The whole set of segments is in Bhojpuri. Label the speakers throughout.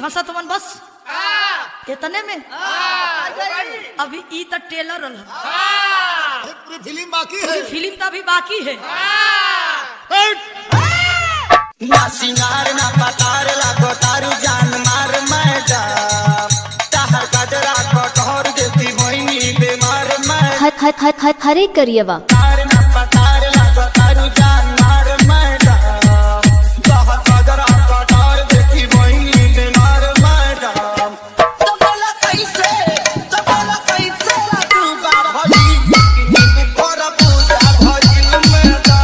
Speaker 1: हंसत मन बस इतने में अभी ई तो टेलर
Speaker 2: पूरी फिल्म बाकी है।
Speaker 1: फिल्म तो अभी बाकी है।
Speaker 3: ना सिंगार ना पतार लागो तारू जान मार मैडम ताहर कजरा कटोर देती मोहिनी बीमार मैं
Speaker 4: हरे करियवा
Speaker 3: ना पतार लागो तारू जान मार मैडम ताहर कजरा कटोर देती मोहिनी बीमार मैडम तो बोला कैसे तू बाबा जी और पूजा भजिल मैडम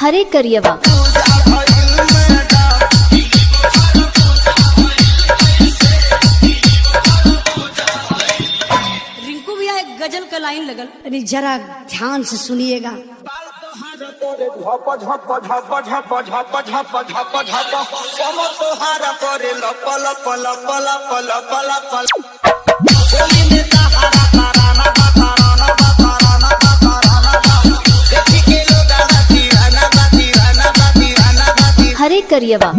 Speaker 4: हरे करियवा
Speaker 1: रिंकू भैया एक गजल का लाइन लगल, अरे जरा ध्यान से सुनिएगा।
Speaker 4: हरे करियवा